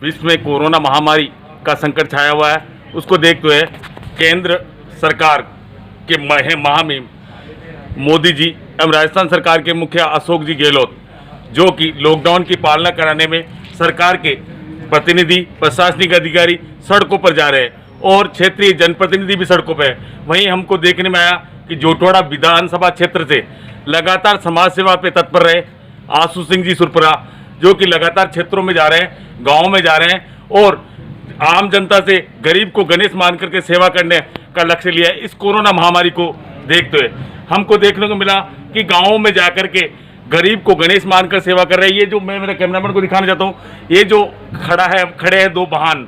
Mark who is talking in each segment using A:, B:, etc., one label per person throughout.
A: विश्व में कोरोना महामारी का संकट छाया हुआ है, उसको देखते हुए केंद्र सरकार के महामहिम मोदी जी एवं राजस्थान सरकार के मुखिया अशोक जी गहलोत, जो कि लॉकडाउन की पालना कराने में सरकार के प्रतिनिधि, प्रशासनिक अधिकारी सड़कों पर जा रहे हैं और क्षेत्रीय जनप्रतिनिधि भी सड़कों पर है। वहीं हमको देखने में आया कि जोटवाड़ा विधानसभा क्षेत्र से लगातार समाज सेवा पे तत्पर रहे आशु सिंह जी सुरपुरा, जो कि लगातार क्षेत्रों में जा रहे हैं, गाँव में जा रहे हैं और आम जनता से गरीब को गणेश मान करके सेवा करने का लक्ष्य लिया है। इस कोरोना महामारी को देखते हुए हमको देखने को मिला कि गाँवों में जाकर के गरीब को गणेश मानकर सेवा कर रहे हैं। ये जो मैं मेरे कैमरामैन को दिखाना चाहता हूँ, ये जो खड़े हैं दो वाहन,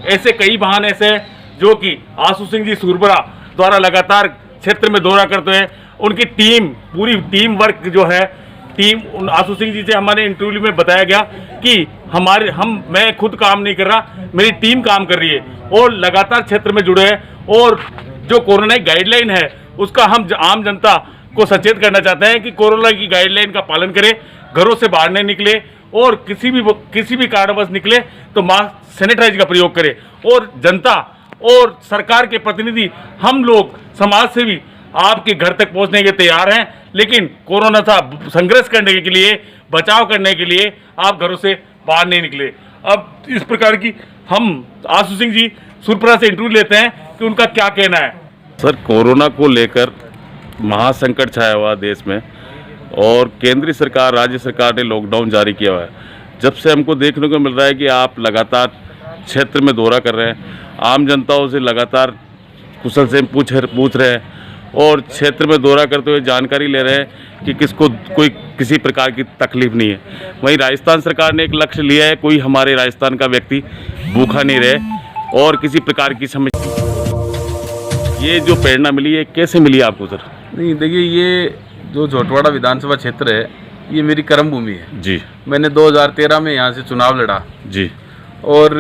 A: ऐसे कई वाहन ऐसे हैं जो कि आशु सिंह जी सुरपुरा द्वारा लगातार क्षेत्र में दौरा करते हैं। उनकी टीम, पूरी टीम वर्क जो है, टीम आशु सिंह जी से हमारे इंटरव्यू में बताया गया कि मैं खुद काम नहीं कर रहा, मेरी टीम काम कर रही है और लगातार क्षेत्र में जुड़े हैं और जो कोरोना की गाइडलाइन है उसका हम आम जनता को सचेत करना चाहते हैं कि कोरोना की गाइडलाइन का पालन करें, घरों से बाहर नहीं निकले और किसी भी कारणवश निकले तो मास्क, सैनिटाइज का प्रयोग करें। और जनता और सरकार के प्रतिनिधि, हम लोग समाज से भी आपके घर तक पहुंचने के तैयार हैं, लेकिन कोरोना से संघर्ष करने के लिए, बचाव करने के लिए आप घरों से बाहर नहीं निकले। अब इस प्रकार की हम आशु सिंह जी सुरपुरा से इंटरव्यू लेते हैं कि उनका क्या कहना है।
B: सर, कोरोना को लेकर महासंकट छाया हुआ देश में और केंद्रीय सरकार, राज्य सरकार ने लॉकडाउन जारी किया हुआ है। जब से हमको देखने को मिल रहा है कि आप लगातार क्षेत्र में दौरा कर रहे हैं, आम जनताओं से लगातार कुशल से पूछ रहे हैं और क्षेत्र में दौरा करते हुए जानकारी ले रहे हैं कि किसको कोई किसी प्रकार की तकलीफ नहीं है। वहीं राजस्थान सरकार ने एक लक्ष्य लिया है, कोई हमारे राजस्थान का व्यक्ति भूखा नहीं रहे और किसी प्रकार की समस्या। ये जो प्रेरणा मिली है कैसे मिली आपको सर?
C: नहीं, देखिए, ये जो जोटवाड़ा विधानसभा क्षेत्र है ये मेरी कर्म भूमि है
B: जी।
C: मैंने 2013 में यहाँ से चुनाव लड़ा
B: जी
C: और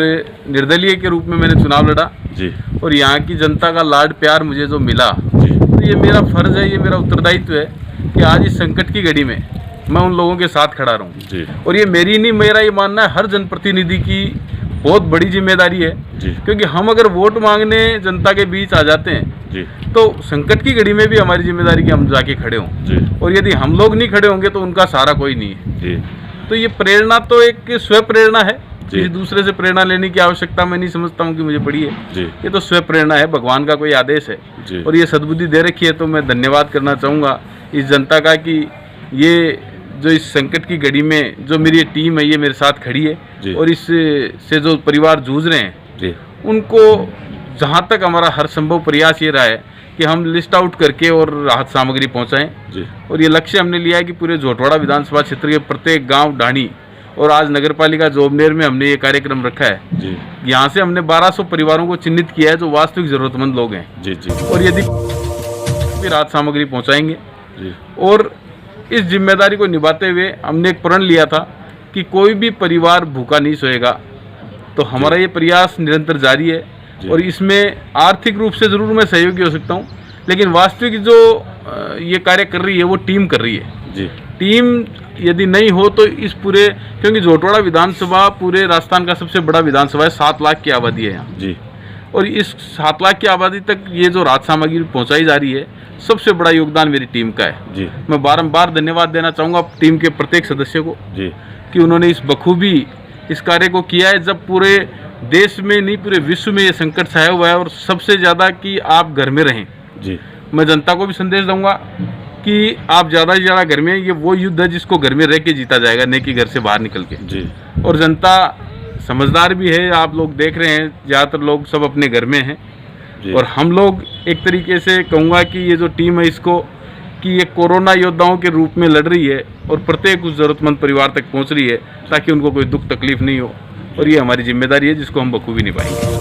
C: निर्दलीय के रूप में मैंने चुनाव लड़ा
B: जी।
C: और यहाँ की जनता का लाड प्यार मुझे जो मिला,
B: जी।
C: तो ये मेरा फर्ज है, ये मेरा उत्तरदायित्व है कि आज इस संकट की घड़ी में मैं उन लोगों के साथ खड़ा रहूँ
B: जी।
C: और ये मेरी नहीं, मेरा ये मानना है हर जनप्रतिनिधि की बहुत बड़ी जिम्मेदारी है
B: जी।
C: क्योंकि हम अगर वोट मांगने जनता के बीच आ जाते हैं
B: जी
C: तो संकट की घड़ी में भी हमारी जिम्मेदारी कि हम जाके खड़े हों
B: जी।
C: और यदि हम लोग नहीं खड़े होंगे तो उनका सहारा कोई नहीं है
B: जी।
C: तो ये प्रेरणा तो एक स्व प्रेरणा है, किसी दूसरे से प्रेरणा लेने की आवश्यकता मैं नहीं समझता हूँ कि मुझे पड़ी है
B: जी।
C: ये तो स्व प्रेरणा है, भगवान का कोई आदेश है
B: जी।
C: और ये सद्बुद्धि दे रखी है। तो मैं धन्यवाद करना चाहूँगा इस जनता का कि ये जो इस संकट की घड़ी में जो मेरी टीम है ये मेरे साथ खड़ी है और इससे जो परिवार जूझ रहे हैं
B: जी,
C: उनको जहाँ तक हमारा हर संभव प्रयास ये रहा है कि हम लिस्ट आउट करके और राहत सामग्री पहुँचाएँ
B: जी।
C: और ये लक्ष्य हमने लिया है कि पूरे जोटवाड़ा विधानसभा क्षेत्र के प्रत्येक गांव, ढाणी और आज नगर पालिका जोबनेर में हमने ये कार्यक्रम रखा है
B: जी।
C: यहाँ से हमने 1200 परिवारों को चिन्हित किया है जो वास्तविक जरूरतमंद लोग हैं
B: जी जी।
C: और यदि भी राहत सामग्री पहुँचाएंगे
B: जी।
C: और इस जिम्मेदारी को निभाते हुए हमने एक प्रण लिया था कि कोई भी परिवार भूखा नहीं सोएगा। तो हमारा ये प्रयास निरंतर जारी है और इसमें आर्थिक रूप से ज़रूर मैं सहयोगी हो सकता हूँ, लेकिन वास्तविक जो ये कार्य कर रही है वो टीम कर रही है
B: जी।
C: टीम यदि नहीं हो तो इस पूरे, क्योंकि जोटवाड़ा विधानसभा पूरे राजस्थान का सबसे बड़ा विधानसभा है, 7 लाख की आबादी है यहाँ
B: जी।
C: और इस 7 लाख की आबादी तक ये जो राहत सामग्री पहुँचाई जा रही है सबसे बड़ा योगदान मेरी टीम का है
B: जी।
C: मैं बारंबार धन्यवाद देना चाहूँगा टीम के प्रत्येक सदस्य को
B: जी
C: कि उन्होंने इस बखूबी इस कार्य को किया है, जब पूरे देश में नहीं पूरे विश्व में ये संकट छाया हुआ है और सबसे ज़्यादा कि आप घर में रहें
B: जी।
C: मैं जनता को भी संदेश दूंगा कि आप ज़्यादा से ज़्यादा घर में, ये वो युद्ध है जिसको घर में रह के जीता जाएगा, नहीं कि घर से बाहर निकल के
B: जी।
C: और जनता समझदार भी है, आप लोग देख रहे हैं ज़्यादातर लोग सब अपने घर में हैं और हम लोग एक तरीके से कहूँगा कि ये जो टीम है इसको कि ये कोरोना योद्धाओं के रूप में लड़ रही है और प्रत्येक उस ज़रूरतमंद परिवार तक पहुँच रही है ताकि उनको कोई दुख तकलीफ नहीं हो और ये हमारी जिम्मेदारी है जिसको हम बखूबी निभाएंगे।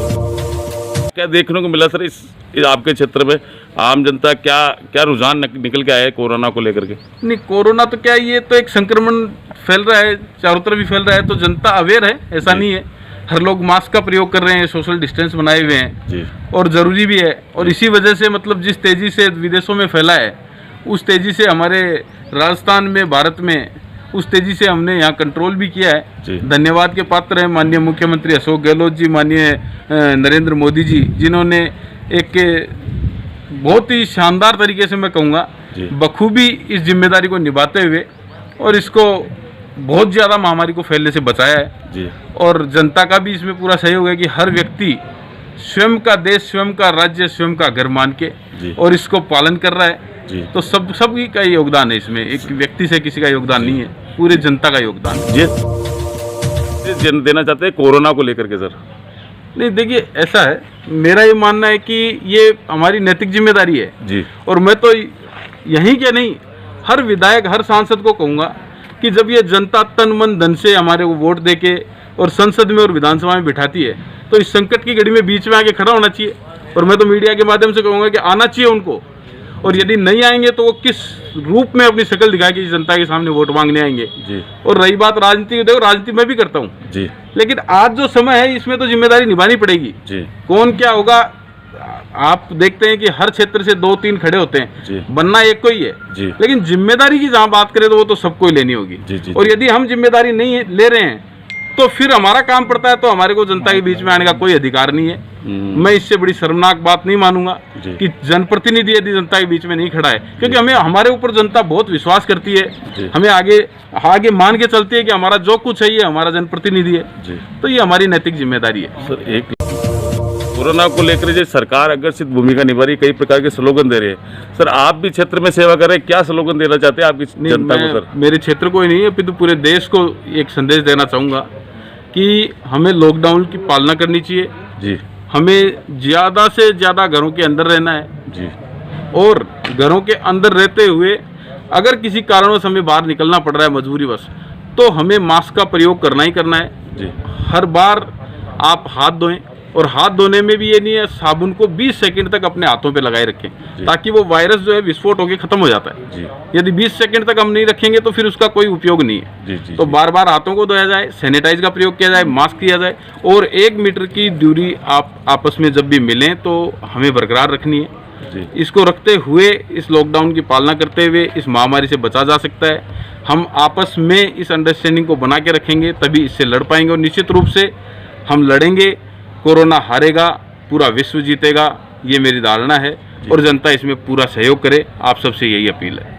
B: क्या देखने को मिला सर इस आपके क्षेत्र में आम जनता क्या रुझान निकल के आया है कोरोना को लेकर के?
C: नहीं, कोरोना तो क्या, ये तो एक संक्रमण फैल रहा है, चारों तरफ भी फैल रहा है, तो जनता अवेयर है, ऐसा नहीं है। हर लोग मास्क का प्रयोग कर रहे हैं, सोशल डिस्टेंस बनाए हुए हैं
B: जी।
C: और ज़रूरी भी है और इसी वजह से मतलब जिस तेज़ी से विदेशों में फैला है उस तेज़ी से हमारे राजस्थान में, भारत में उस तेजी से हमने यहाँ कंट्रोल भी किया
B: जी।
C: है। धन्यवाद के पात्र हैं माननीय मुख्यमंत्री अशोक गहलोत जी, माननीय नरेंद्र मोदी जी, जिन्होंने एक बहुत ही शानदार तरीके से मैं कहूँगा
B: जी।
C: बखूबी इस जिम्मेदारी को निभाते हुए और इसको बहुत ज़्यादा महामारी को फैलने से बचाया है।
B: जी।
C: और जनता का भी इसमें पूरा सहयोग है कि हर व्यक्ति स्वयं का देश, स्वयं का राज्य, स्वयं का घर मान के
B: जी।
C: और इसको पालन कर रहा है।
B: जी।
C: तो सभी का योगदान है इसमें, एक व्यक्ति से किसी का योगदान नहीं है, पूरे जनता का योगदान है।
B: ये देना चाहते हैं कोरोना को लेकर के सर?
C: नहीं, देखिए ऐसा है, मेरा ये मानना है कि ये हमारी नैतिक जिम्मेदारी है
B: जी।
C: और मैं तो यहीं क्या नहीं, हर विधायक, हर सांसद को कहूँगा कि जब ये जनता तन मन धन से हमारे को वोट दे के और संसद में और विधानसभा में बिठाती है तो इस संकट की घड़ी में बीच में आके खड़ा होना चाहिए। और मैं तो मीडिया के माध्यम से कहूँगा कि आना चाहिए उनको, और यदि नहीं आएंगे तो वो किस रूप में अपनी शक्ल दिखा के जनता के सामने वोट मांगने आएंगे
B: जी।
C: और रही बात राजनीति की, देखो राजनीति मैं भी करता हूँ
B: जी।
C: लेकिन आज जो समय है इसमें तो जिम्मेदारी निभानी पड़ेगी।
B: जी।
C: कौन क्या होगा, आप देखते हैं कि हर क्षेत्र से 2-3 खड़े होते हैं,
B: जी।
C: बनना एक को ही है
B: जी।
C: लेकिन जिम्मेदारी की जहाँ बात करें तो वो तो सबको ही लेनी होगी।
B: जी, जी,
C: और यदि हम जिम्मेदारी नहीं ले रहे हैं तो फिर हमारा काम पड़ता है तो हमारे को जनता के बीच में आने का कोई अधिकार नहीं है। मैं इससे बड़ी शर्मनाक बात नहीं मानूंगा
B: जी।
C: कि जनप्रतिनिधि यदि जनता के बीच में नहीं खड़ा है, क्योंकि हमें, हमारे ऊपर जनता बहुत विश्वास करती
B: जी।
C: है, हमें आगे मान के चलती है कि हमारा जो कुछ है ये हमारा जनप्रतिनिधि है।
B: जी।
C: तो ये हमारी नैतिक जिम्मेदारी है।
B: सर, एक कोरोना को लेकर जो सरकार आकर्षित भूमिका निभा रही है, कई प्रकार के स्लोगन दे रहे हैं सर, आप भी क्षेत्र में सेवा कर रहे हैं, क्या स्लोगन देना चाहते हैं आपकी जनता को सर?
C: मेरे क्षेत्र को ही नहीं है अपितु पूरे देश को एक संदेश देना चाहूँगा कि हमें लॉकडाउन की पालना करनी चाहिए।
B: जी।
C: हमें ज़्यादा से ज़्यादा घरों के अंदर रहना है
B: जी।
C: और घरों के अंदर रहते हुए अगर किसी कारणवश हमें बाहर निकलना पड़ रहा है मजबूरीवश, तो हमें मास्क का प्रयोग करना ही करना है।
B: जी।
C: हर बार आप हाथ धोएं और हाथ धोने में भी ये नहीं है, साबुन को 20 सेकंड तक अपने हाथों पे लगाए रखें ताकि वो वायरस जो है विस्फोट होकर खत्म हो जाता है।
B: जी।
C: यदि 20 सेकंड तक हम नहीं रखेंगे तो फिर उसका कोई उपयोग नहीं है।
B: जी। जी।
C: तो बार बार हाथों को धोया जाए, सैनिटाइज का प्रयोग किया जाए, मास्क किया जाए और 1 मीटर की दूरी आप आपस में जब भी मिलें तो हमें बरकरार रखनी है।
B: जी।
C: इसको रखते हुए, इस लॉकडाउन की पालना करते हुए इस महामारी से बचा जा सकता है। हम आपस में इस अंडरस्टैंडिंग को बना के रखेंगे तभी इससे लड़ पाएंगे और निश्चित रूप से हम लड़ेंगे, कोरोना हारेगा, पूरा विश्व जीतेगा, ये मेरी धारणा है और जनता इसमें पूरा सहयोग करे। आप सबसे यही अपील है।